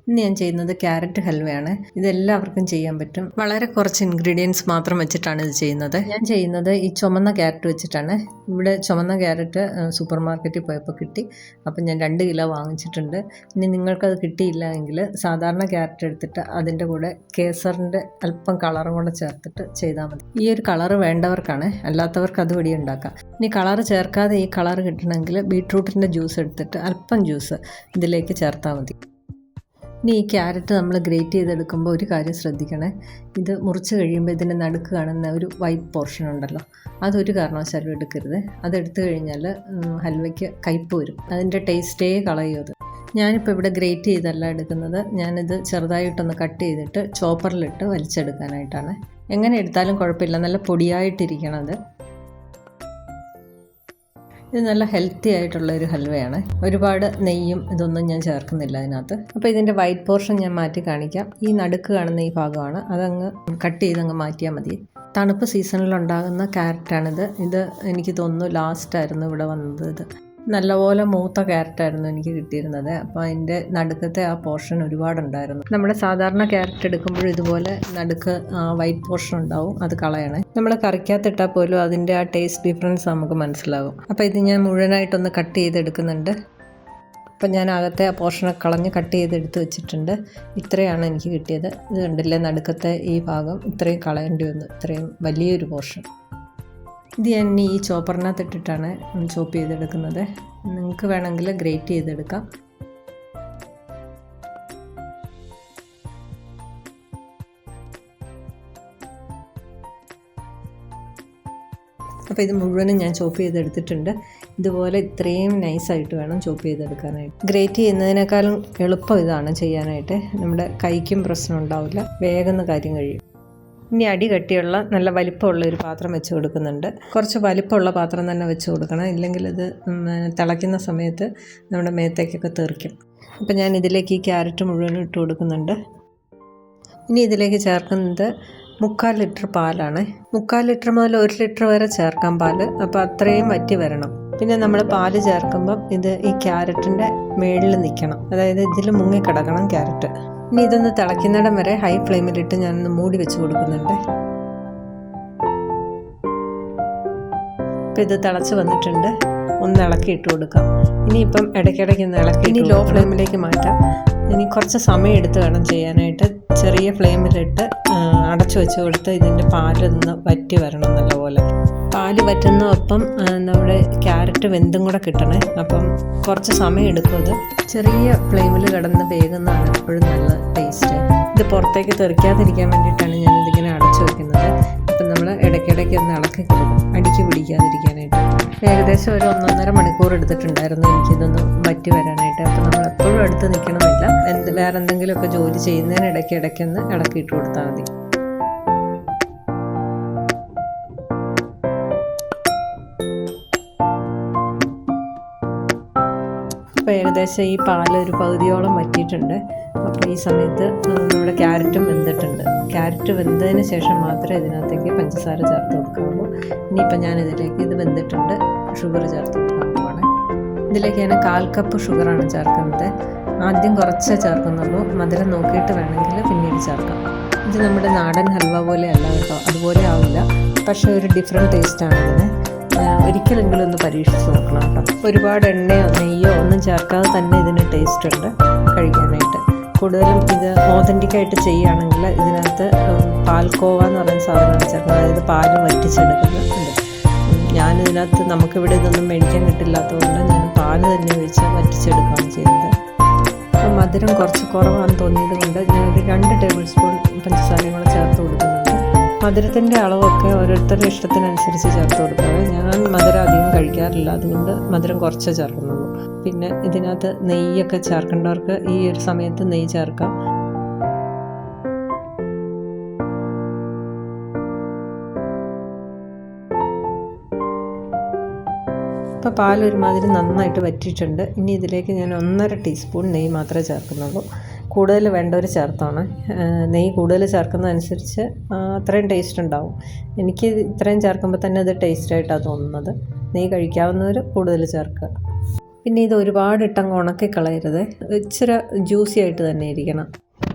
ഇന്ന് ഞാൻ ചെയ്യുന്നത് ക്യാരറ്റ് ഹൽവയാണ്. ഇതെല്ലാവർക്കും ചെയ്യാൻ പറ്റും. വളരെ കുറച്ച് ഇൻഗ്രീഡിയൻസ് മാത്രം വെച്ചിട്ടാണ് ഇത് ചെയ്യുന്നത്. ഞാൻ ചെയ്യുന്നത് ഈ ചുമന്ന ക്യാരറ്റ് വെച്ചിട്ടാണ്. ഇവിടെ ചുമന്ന ക്യാരറ്റ് സൂപ്പർ മാർക്കറ്റിൽ പോയപ്പോൾ കിട്ടി. അപ്പം ഞാൻ 2 കിലോ വാങ്ങിച്ചിട്ടുണ്ട്. ഇനി നിങ്ങൾക്കത് കിട്ടിയില്ല എങ്കിൽ സാധാരണ ക്യാരറ്റ് എടുത്തിട്ട് അതിൻ്റെ കൂടെ കേസറിൻ്റെ അല്പം കളറും കൂടെ ചേർത്തിട്ട് ചെയ്താൽ മതി. ഈ ഒരു കളറ് വേണ്ടവർക്കാണ്, അല്ലാത്തവർക്ക് അതുവഴി ഉണ്ടാക്കാം. ഇനി കളറ് ചേർക്കാതെ ഈ കളറ് കിട്ടണമെങ്കിൽ ബീട്രൂട്ടിൻ്റെ ജ്യൂസ് എടുത്തിട്ട് അല്പം ജ്യൂസ് ഇതിലേക്ക് ചേർത്താൽ മതി. ഇനി ഈ ക്യാരറ്റ് നമ്മൾ ഗ്രേറ്റ് ചെയ്തെടുക്കുമ്പോൾ ഒരു കാര്യം ശ്രദ്ധിക്കണേ. ഇത് മുറിച്ച് കഴിയുമ്പോൾ ഇതിൻ്റെ നടുക്ക് കാണുന്ന ഒരു വൈറ്റ് പോർഷൻ ഉണ്ടല്ലോ, അതൊരു കാരണവശാലും എടുക്കരുത്. അതെടുത്തു കഴിഞ്ഞാൽ ഹൽവയ്ക്ക് കയ്പ്പ് വരും, അതിൻ്റെ ടേസ്റ്റേ കളയും അത്. ഞാനിപ്പോൾ ഇവിടെ ഗ്രേറ്റ് ചെയ്തല്ല എടുക്കുന്നത്. ഞാനിത് ചെറുതായിട്ടൊന്ന് കട്ട് ചെയ്തിട്ട് ചോപ്പറിലിട്ട് വലിച്ചെടുക്കാനായിട്ടാണ്. എങ്ങനെ എടുത്താലും കുഴപ്പമില്ല, നല്ല പൊടിയായിട്ടിരിക്കണം അത്. ഇത് നല്ല ഹെൽത്തി ആയിട്ടുള്ളൊരു ഹൽവയാണ്. ഒരുപാട് നെയ്യും ഇതൊന്നും ഞാൻ ചേർക്കുന്നില്ല അതിനകത്ത്. അപ്പോൾ ഇതിൻ്റെ വൈറ്റ് പോർഷൻ ഞാൻ മാറ്റി കാണിക്കാം. ഈ നടുക്ക് കാണുന്ന ഈ ഭാഗമാണ്, അതങ്ങ് കട്ട് ചെയ്തങ്ങ് മാറ്റിയാൽ മതി. തണുപ്പ് സീസണിലുണ്ടാകുന്ന ക്യാരറ്റാണിത്. ഇത് എനിക്ക് തോന്നുന്നു ലാസ്റ്റായിരുന്നു ഇവിടെ വന്നത്. ഇത് നല്ലപോലെ മൂത്ത ക്യാരറ്റായിരുന്നു എനിക്ക് കിട്ടിയിരുന്നത്. അപ്പോൾ അതിൻ്റെ നടുക്കത്തെ ആ പോർഷൻ ഒരുപാടുണ്ടായിരുന്നു. നമ്മുടെ സാധാരണ ക്യാരറ്റ് എടുക്കുമ്പോഴും ഇതുപോലെ നടുക്ക് വൈറ്റ് പോർഷൻ ഉണ്ടാവും, അത് കളയണേ. നമ്മൾ കറിക്കകത്തിട്ടാൽ പോലും അതിൻ്റെ ആ ടേസ്റ്റ് ഡിഫറൻസ് നമുക്ക് മനസ്സിലാകും. അപ്പോൾ ഇത് ഞാൻ മുഴുവനായിട്ടൊന്ന് കട്ട് ചെയ്തെടുക്കുന്നുണ്ട്. അപ്പം ഞാൻ അകത്തെ ആ പോർഷനൊക്കെ കളഞ്ഞ് കട്ട് ചെയ്തെടുത്ത് വെച്ചിട്ടുണ്ട്. ഇത്രയാണ് എനിക്ക് കിട്ടിയത്. ഇത് കണ്ടില്ലേ, നടുക്കത്തെ ഈ ഭാഗം ഇത്രയും കളയേണ്ടി വന്നു, ഇത്രയും വലിയൊരു പോർഷൻ. ഇത് ഞാൻ ഈ ചോപ്പറിനകത്ത് ഇട്ടിട്ടാണ് ചോപ്പ് ചെയ്തെടുക്കുന്നത്. നിങ്ങൾക്ക് വേണമെങ്കിൽ ഗ്രേറ്റ് ചെയ്തെടുക്കാം. അപ്പോൾ ഇത് മുഴുവനും ഞാൻ ചോപ്പ് ചെയ്തെടുത്തിട്ടുണ്ട്. ഇതുപോലെ ഇത്രയും നൈസായിട്ട് വേണം ചോപ്പ് ചെയ്തെടുക്കാനായിട്ട്. ഗ്രേറ്റ് ചെയ്യുന്നതിനേക്കാളും എളുപ്പം ഇതാണ് ചെയ്യാനായിട്ട്. നമ്മുടെ കൈക്കും പ്രശ്നം ഉണ്ടാവില്ല, വേഗം കാര്യം കഴിയും. ഇനി അടി കട്ടിയുള്ള നല്ല വലിപ്പമുള്ള ഒരു പാത്രം വെച്ച് കൊടുക്കുന്നുണ്ട്. കുറച്ച് വലിപ്പമുള്ള പാത്രം തന്നെ വെച്ച് കൊടുക്കണം, ഇല്ലെങ്കിൽ ഇത് തിളയ്ക്കുന്ന സമയത്ത് നമ്മുടെ മേത്തേക്കൊക്കെ തെറിക്കും. അപ്പം ഞാൻ ഇതിലേക്ക് ഈ ക്യാരറ്റ് മുഴുവനും ഇട്ട് കൊടുക്കുന്നുണ്ട്. ഇനി ഇതിലേക്ക് ചേർക്കുന്നത് 3/4 ലിറ്റർ പാലാണ്. 3/4 ലിറ്റർ മുതൽ 1 ലിറ്റർ വരെ ചേർക്കാം പാല്. അപ്പോൾ അത്രയും വറ്റി വരണം. പിന്നെ നമ്മൾ പാല് ചേർക്കുമ്പം ഇത് ഈ ക്യാരറ്റിൻ്റെ മേളിൽ നിൽക്കണം, അതായത് ഇതിൽ മുങ്ങിക്കിടക്കണം ക്യാരറ്റ്. ഇനി ഇതൊന്ന് തിളയ്ക്കുന്നിടം വരെ ഹൈ ഫ്ലെയിമിലിട്ട് ഞാനൊന്ന് മൂടി വെച്ച് കൊടുക്കുന്നുണ്ട്. ഇപ്പം ഇത് തിളച്ച് വന്നിട്ടുണ്ട്, ഒന്ന് ഇളക്കി ഇട്ട് കൊടുക്കാം. ഇനിയിപ്പം ഇടയ്ക്കിടയ്ക്ക് ഒന്ന് ഇളക്കി, ഇനി ലോ ഫ്ലെയിമിലേക്ക് മാറ്റാം. ഇനി കുറച്ച് സമയം എടുത്ത് വേണം ചെയ്യാനായിട്ട്. ചെറിയ ഫ്ലെയിമിലിട്ട് അടച്ചു വെച്ച് കൊടുത്ത് ഇതിൻ്റെ പാലൊന്ന് വറ്റി വരണം നല്ലപോലെ. പാല് വറ്റുന്നൊപ്പം നമ്മുടെ ക്യാരറ്റ് വെന്തും കൂടെ കിട്ടണേ. അപ്പം കുറച്ച് സമയം എടുക്കും. അത് ചെറിയ ഫ്ലെയിമിൽ കിടന്ന് വേകുന്നതാണ് എപ്പോഴും നല്ല ടേസ്റ്റ്. ഇത് പുറത്തേക്ക് തെറിക്കാതിരിക്കാൻ വേണ്ടിയിട്ടാണ് ഞാനിതിങ്ങനെ അടച്ചു വയ്ക്കുന്നത്. അപ്പം നമ്മൾ ഇടയ്ക്കിടയ്ക്ക് ഒന്ന് ഇളക്കി കൊടുക്കും, അടിക്ക് പിടിക്കാതിരിക്കാനായിട്ട്. ഏകദേശം ഒരു 1.5 മണിക്കൂർ എടുത്തിട്ടുണ്ടായിരുന്നു എനിക്കിതൊന്ന് വറ്റി വരാനായിട്ട്. അപ്പം നമ്മൾ എപ്പോഴും അടുത്ത് നിൽക്കണമെന്നില്ല. വേറെ എന്തെങ്കിലുമൊക്കെ ജോലി ചെയ്യുന്നതിന് ഇടയ്ക്കൊന്ന് ഇളക്കിയിട്ട് കൊടുത്താൽ മതി. അപ്പോൾ ഏകദേശം ഈ പാല് ഒരു പകുതിയോളം വറ്റിയിട്ടുണ്ട്. അപ്പോൾ ഈ സമയത്ത് നമ്മുടെ ക്യാരറ്റും വെന്തിട്ടുണ്ട്. ക്യാരറ്റ് വെന്തതിന് ശേഷം മാത്രമേ ഇതിനകത്തേക്ക് പഞ്ചസാര ചേർത്ത് കൊടുക്കാവുള്ളൂ. ഇനിയിപ്പോൾ ഞാനിതിലേക്ക് ഇത് വെന്തിട്ടുണ്ട്, ഷുഗർ ചേർത്ത് കൊടുക്കാൻ പോവാണ്. ഇതിലേക്ക് ഞാൻ 1/4 കപ്പ് ഷുഗറാണ് ചേർക്കുന്നത്. ആദ്യം കുറച്ചേ ചേർക്കുന്നുള്ളൂ, മധുരം നോക്കിയിട്ട് വേണമെങ്കിൽ പിന്നീട് ചേർക്കാം. ഇത് നമ്മുടെ നാടൻ ഹൽവ പോലെ അല്ല കേട്ടോ, അതുപോലെ ആവില്ല, പക്ഷേ ഒരു ഡിഫറെൻറ്റ് ടേസ്റ്റാണ് ഇതിന്. ഒരിക്കലെങ്കിലും ഒന്ന് പരീക്ഷിച്ച് നോക്കണം കേട്ടോ. ഒരുപാട് എണ്ണയോ നെയ്യോ ഒന്നും ചേർക്കാതെ തന്നെ ഇതിന് ടേസ്റ്റ് ഉണ്ട് കഴിക്കാനായിട്ട്. കൂടുതലും ഇത് ഓതൻറ്റിക്കായിട്ട് ചെയ്യുകയാണെങ്കിൽ ഇതിനകത്ത് പാൽക്കോവ എന്ന് പറയുന്ന സാധനമാണ് ചേർക്കുന്നത്, അതായത് പാല് വറ്റിച്ചെടുക്കുന്നുണ്ട്. ഞാനിതിനകത്ത് നമുക്കിവിടെ ഇതൊന്നും മേടിക്കാൻ കിട്ടില്ലാത്തതുകൊണ്ട് ഞാൻ പാല് തന്നെ ഒഴിച്ച് വറ്റിച്ചെടുക്കുകയാണ് ചെയ്യുന്നത്. അപ്പം മധുരം കുറച്ച് കുറവാണെന്ന് തോന്നിയത് കൊണ്ട് ഞാനൊരു 2 ടേബിൾ സ്പൂൺ പഞ്ചസാരയും കൂടെ ചേർത്ത് കൊടുക്കുന്നുണ്ട്. മധുരത്തിൻ്റെ അളവൊക്കെ ഓരോരുത്തരുടെ ഇഷ്ടത്തിനനുസരിച്ച് ചേർത്ത് കൊടുക്കുക. ഞാൻ മധുരം അധികം കഴിക്കാറില്ല, അതുകൊണ്ട് മധുരം കുറച്ചേ ചേർക്കുന്നുള്ളൂ. പിന്നെ ഇതിനകത്ത് നെയ്യൊക്കെ ചേർക്കേണ്ടവർക്ക് ഈ ഒരു സമയത്ത് നെയ്യ് ചേർക്കാം. ഇപ്പോൾ പാൽ ഒരുമാതിരി നന്നായിട്ട് വറ്റിയിട്ടുണ്ട്. ഇനി ഇതിലേക്ക് ഞാൻ 1.5 ടീസ്പൂൺ നെയ്യ് മാത്രമേ ചേർക്കുന്നുള്ളൂ. കൂടുതൽ വേണ്ടവർ ചേർത്താണ്. നെയ്യ് കൂടുതൽ ചേർക്കുന്നതനുസരിച്ച് അത്രയും ടേസ്റ്റ് ഉണ്ടാവും. എനിക്ക് ഇത്രയും ചേർക്കുമ്പോൾ തന്നെ അത് ടേസ്റ്റായിട്ടാണ് തോന്നുന്നത്. നെയ്യ് കഴിക്കാവുന്നവർ കൂടുതൽ ചേർക്കുക. പിന്നെ ഇത് ഒരുപാട് ഇട്ടങ്ങ് ഉണക്കി കളയരുത്, ഇച്ചിരി ജ്യൂസി ആയിട്ട് തന്നെ ഇരിക്കണം.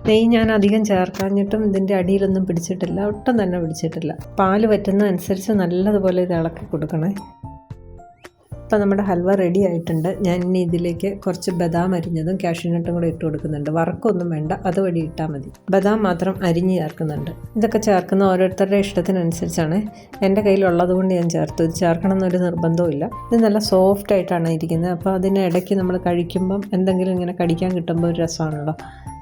നെയ്യ് ഞാൻ അധികം ചേർക്കാഞ്ഞിട്ടും ഇതിൻ്റെ അടിയിലൊന്നും പിടിച്ചിട്ടില്ല, ഒട്ടും തന്നെ പിടിച്ചിട്ടില്ല. പാല് വറ്റുന്നതനുസരിച്ച് നല്ലതുപോലെ ഇത് ഇളക്കി കൊടുക്കണേ. ഇപ്പം നമ്മുടെ ഹൽവ റെഡി ആയിട്ടുണ്ട്. ഞാൻ ഇനി ഇതിലേക്ക് കുറച്ച് ബദാം അരിഞ്ഞതും കാഷ്യൂനട്ടും കൂടെ ഇട്ട് കൊടുക്കുന്നുണ്ട്. വറക്കൊന്നും വേണ്ട, അതുവഴി ഇട്ടാൽ മതി. ബദാം മാത്രം അരിഞ്ഞ് ചേർക്കുന്നുണ്ട്. ഇതൊക്കെ ചേർക്കുന്ന ഓരോരുത്തരുടെ ഇഷ്ടത്തിനനുസരിച്ചാണ്. എൻ്റെ കയ്യിലുള്ളത് കൊണ്ട് ഞാൻ ചേർത്തു. ഇത് ചേർക്കണം എന്നൊരു നിർബന്ധവും ഇല്ല. ഇത് നല്ല സോഫ്റ്റ് ആയിട്ടാണ് ഇരിക്കുന്നത്. അപ്പോൾ അതിനിടയ്ക്ക് നമ്മൾ കഴിക്കുമ്പം എന്തെങ്കിലും ഇങ്ങനെ കടിക്കാൻ കിട്ടുമ്പോൾ ഒരു രസമാണല്ലോ,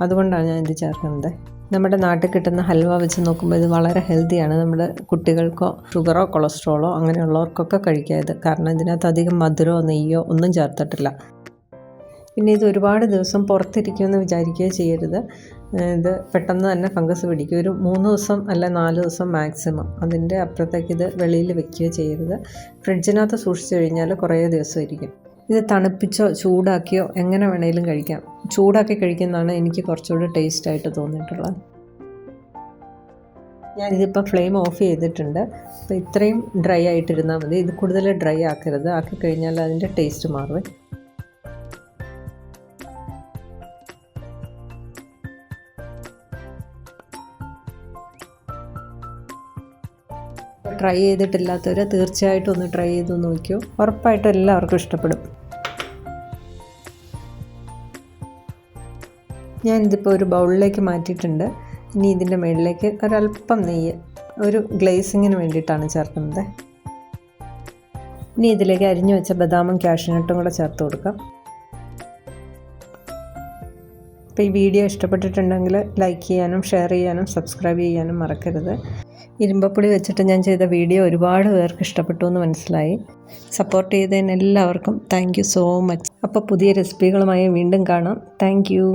അതുകൊണ്ടാണ് ഞാൻ ഇത് ചേർക്കുന്നത്. നമ്മുടെ നാട്ടിൽ കിട്ടുന്ന ഹൽവ വെച്ച് നോക്കുമ്പോൾ ഇത് വളരെ ഹെൽത്തിയാണ്. നമ്മുടെ കുട്ടികൾക്കോ ഷുഗറോ കൊളസ്ട്രോളോ അങ്ങനെയുള്ളവർക്കൊക്കെ കഴിക്കാം ഇത്. കാരണം ഇതിനകത്ത് അധികം മധുരമോ നെയ്യോ ഒന്നും ചേർത്തിട്ടില്ല. പിന്നെ ഇത് ഒരുപാട് ദിവസം പുറത്തിരിക്കുമെന്ന് വിചാരിക്കുകയോ ചെയ്യരുത്. ഇത് പെട്ടെന്ന് തന്നെ ഫംഗസ് പിടിക്കും. ഒരു 3 ദിവസം അല്ല 4 ദിവസം മാക്സിമം. അതിൻ്റെ അപ്പുറത്തേക്ക് ഇത് വെളിയിൽ വെക്കുകയോ ചെയ്യരുത്. ഫ്രിഡ്ജിനകത്ത് സൂക്ഷിച്ചു കഴിഞ്ഞാൽ കുറേ ദിവസം ഇരിക്കും. ഇത് തണുപ്പിച്ചോ ചൂടാക്കിയോ എങ്ങനെ വേണേലും കഴിക്കാം. ചൂടാക്കി കഴിക്കുന്നതാണ് എനിക്ക് കുറച്ചുകൂടി ടേസ്റ്റായിട്ട് തോന്നിയിട്ടുള്ളത്. ഞാനിതിപ്പോൾ ഫ്ലെയിം ഓഫ് ചെയ്തിട്ടുണ്ട്. അപ്പോൾ ഇത്രയും ഡ്രൈ ആയിട്ടിരുന്നാൽ മതി. ഇത് കൂടുതൽ ഡ്രൈ ആക്കരുത്, ആക്കി കഴിഞ്ഞാൽ അതിൻ്റെ ടേസ്റ്റ് മാറും. ട്രൈ ചെയ്തിട്ടില്ലാത്തവർ തീർച്ചയായിട്ടും ഒന്ന് ട്രൈ ചെയ്ത് നോക്കിയോ, ഉറപ്പായിട്ടും എല്ലാവർക്കും ഇഷ്ടപ്പെടും. ഞാനിതിപ്പോൾ ഒരു ബൗളിലേക്ക് മാറ്റിയിട്ടുണ്ട്. ഇനി ഇതിൻ്റെ മുകളിലേക്ക് ഒരല്പം നെയ്യ് ഒരു ഗ്ലേസിങ്ങിന് വേണ്ടിയിട്ടാണ് ചേർക്കുന്നത്. ഇനി ഇതിലേക്ക് അരിഞ്ഞു വെച്ച ബദാമും കാഷ്യൂനട്ടും കൂടെ ചേർത്ത് കൊടുക്കാം. അപ്പോൾ ഈ വീഡിയോ ഇഷ്ടപ്പെട്ടിട്ടുണ്ടെങ്കിൽ ലൈക്ക് ചെയ്യാനും ഷെയർ ചെയ്യാനും സബ്സ്ക്രൈബ് ചെയ്യാനും മറക്കരുത്. ഇരുമ്പപ്പുളി വെച്ചിട്ട് ഞാൻ ചെയ്ത വീഡിയോ ഒരുപാട് പേർക്ക് ഇഷ്ടപ്പെട്ടു എന്ന് മനസ്സിലായി. സപ്പോർട്ട് ചെയ്തതിന് എല്ലാവർക്കും താങ്ക് യു സോ മച്ച്. അപ്പോൾ പുതിയ റെസിപ്പികളുമായി വീണ്ടും കാണാം. Thank you.